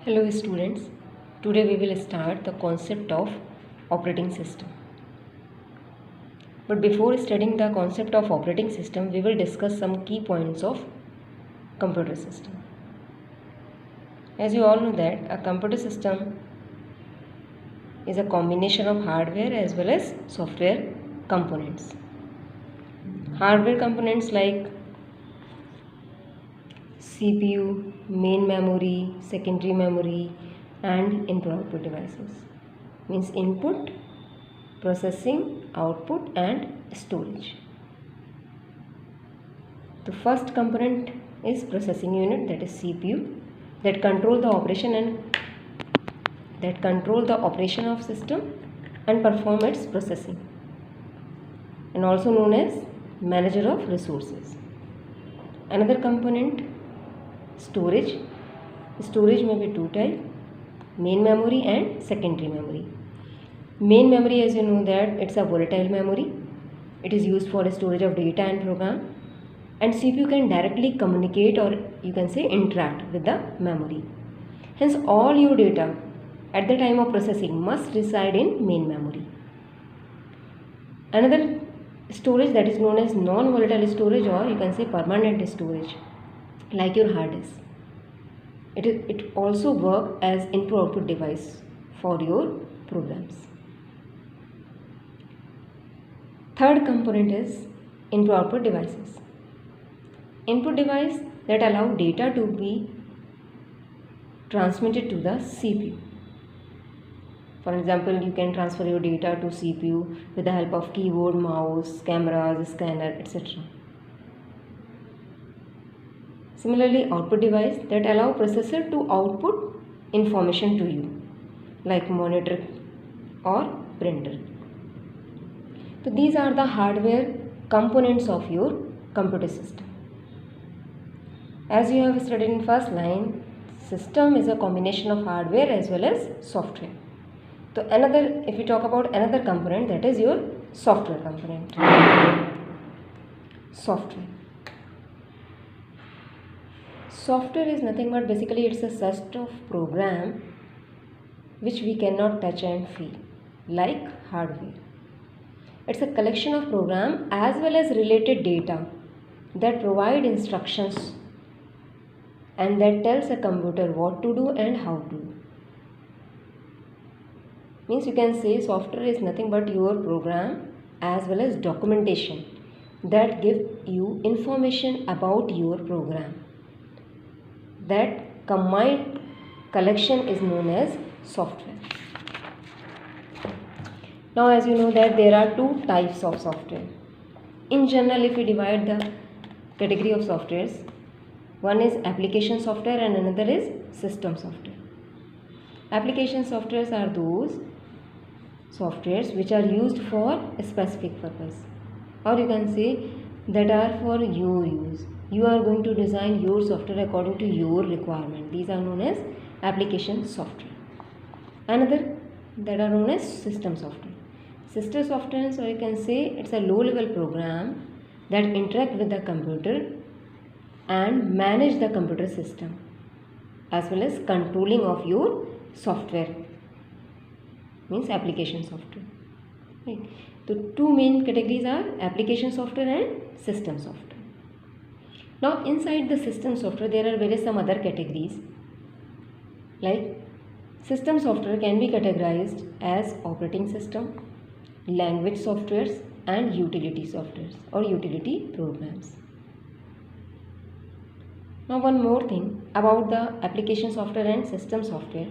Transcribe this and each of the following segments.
Hello students, today we will start the concept of operating system. But before studying the concept of operating system, we will discuss some key points of computer system. As you all know that a computer system is a combination of hardware as well as software components. Hardware components like CPU, main memory, secondary memory and input-output devices. Means input, processing, output and storage. The first component is processing unit, that is CPU, that control the operation of system and perform its processing, and also known as manager of resources. Another component, storage. Storage may be two types, main memory and secondary memory. Main memory, as you know that it's a volatile memory. It is used for storage of data and program, and CPU can directly communicate, or you can say interact with the memory. Hence all your data at the time of processing must reside in main memory. Another storage, that is known as non-volatile storage, or you can say permanent storage, like your hard disk. It also works as input-output device for your programs. Third component is input-output devices. Input device that allow data to be transmitted to the CPU. For example, you can transfer your data to CPU with the help of keyboard, mouse, cameras, scanner, etc. Similarly, output device that allow processor to output information to you, like monitor or printer. So these are the hardware components of your computer system. As you have studied in first line, system is a combination of hardware as well as software. So if we talk about another component, that is your software component. Software is nothing but basically it's a set of program which we cannot touch and feel, like hardware. It's a collection of program as well as related data that provide instructions and that tells a computer what to do and how to do. Means you can say software is nothing but your program as well as documentation that give you information about your program. That combined collection is known as software. Now as you know that there are two types of software. In general, if we divide the category of softwares, one is application software and another is system software. Application softwares are those softwares which are used for a specific purpose, or you can say that are for your use. You are going to design your software according to your requirement. These are known as application software. Another that are known as system software. System software, so you can say it's a low level program that interact with the computer and manage the computer system as well as controlling of your software, means application software. Right. The two main categories are application software and system software. Now inside the system software there are various some other categories, like system software can be categorized as operating system, language softwares and utility softwares or utility programs. Now one more thing about the application software and system software.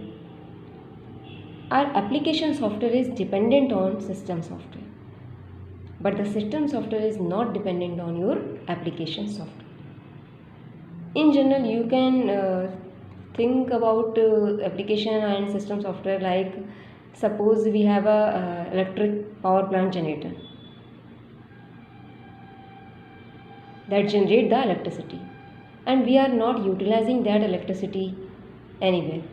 Our application software is dependent on system software, but the system software is not dependent on your application software. In general, you can think about application and system software like, suppose we have a electric power plant generator that generate the electricity, and we are not utilizing that electricity anywhere.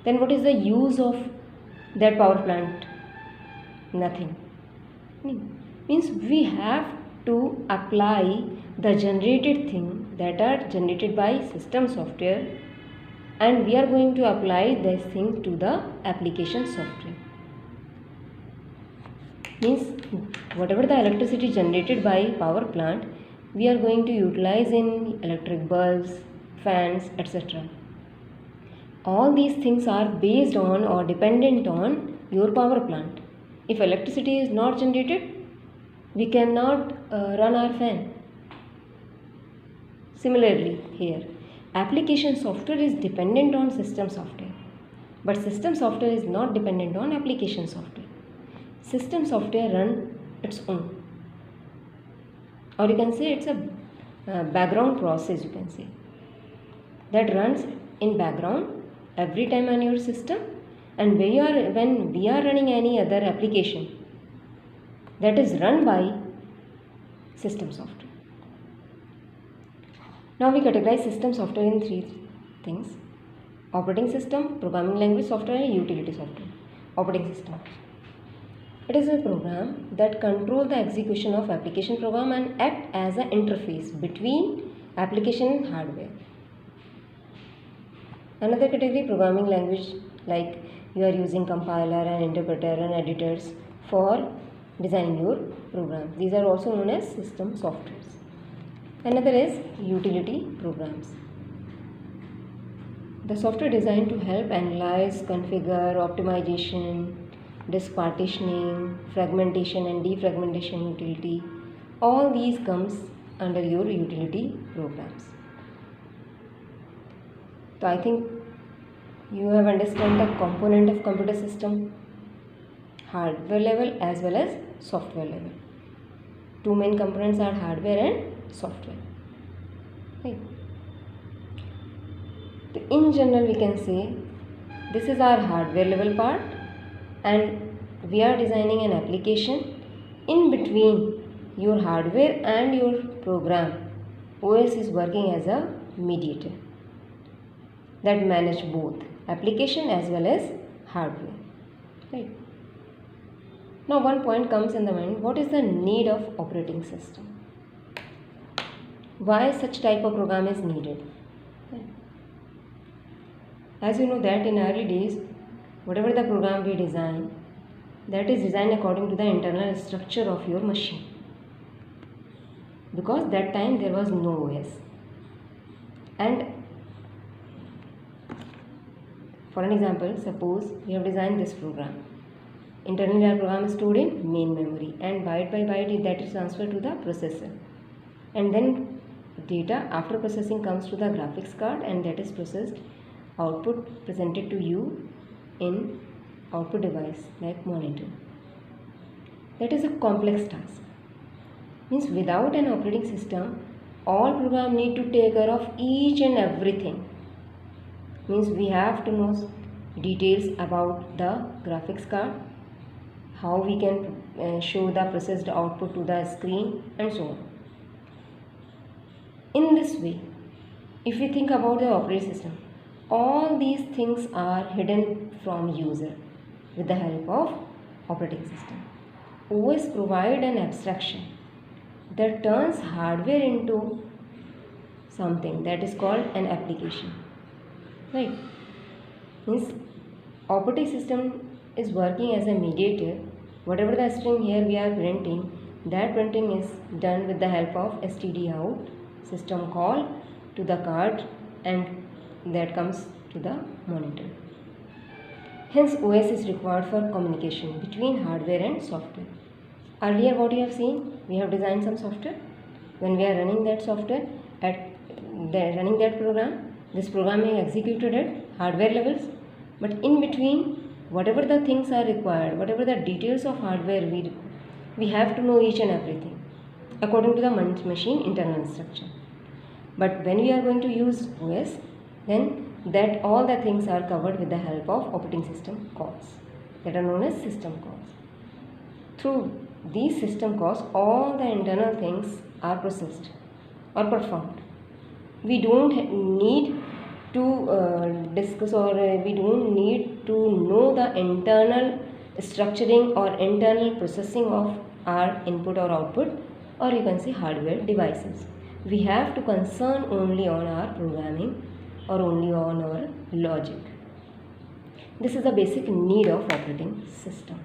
Then what is the use of that power plant? Nothing. Means we have to apply the generated thing that are generated by system software and we are going to apply this thing to the application software. Means whatever the electricity generated by power plant, we are going to utilize in electric bulbs, fans, etc. All these things are based on or dependent on your power plant. If electricity is not generated, we cannot run our fan. Similarly, here, application software is dependent on system software, but system software is not dependent on application software. System software runs its own, or you can say it's a background process, you can say, that runs in background every time on your system, and when we are running any other application, that is run by system software. Now we categorize system software in three things: operating system, programming language software, and utility software. Operating system. It is a program that controls the execution of application program and act as an interface between application and hardware. Another category, programming language, like you are using compiler and interpreter and editors for designing your program. These are also known as system softwares. Another is utility programs. The software designed to help analyze, configure, optimization, disk partitioning, fragmentation and defragmentation utility. All these comes under your utility programs. So I think you have understood the component of computer system, hardware level as well as software level. Two main components are hardware and software. Right. So in general we can say this is our hardware level part, and we are designing an application. In between your hardware and your program, OS is working as a mediator that manage both application as well as hardware. Right. Now one point comes in the mind: what is the need of operating system? Why such type of program is needed? Right. As you know that in early days, whatever the program we design, that is designed according to the internal structure of your machine, because that time there was no OS. And for an example, suppose we have designed this program. Internally our program is stored in main memory, and byte by byte that is transferred to the processor, and then data after processing comes to the graphics card, and that is processed, output presented to you in output device like monitor. That is a complex task. Means without an operating system, all program need to take care of each and everything. Means we have to know details about the graphics card, how we can show the processed output to the screen, and so on. In this way, if we think about the operating system, all these things are hidden from user with the help of operating system. OS provide an abstraction that turns hardware into something that is called an application. Right? Means operating system is working as a mediator. Whatever the string here we are printing, that printing is done with the help of stdout system call to the card, and that comes to the monitor. Hence OS is required for communication between hardware and software. Earlier what you have seen, we have designed some software. When we are running that software, running that program, this program is executed at hardware levels, but in between whatever the things are required, whatever the details of hardware we have to know each and everything according to the machine internal structure. But when we are going to use OS, then that all the things are covered with the help of operating system calls that are known as system calls. Through these system calls, all the internal things are processed or performed. We don't need to discuss, or we don't need to know the internal structuring or internal processing of our input or output, or you can say hardware devices. We have to concern only on our programming or only on our logic. This is the basic need of operating system.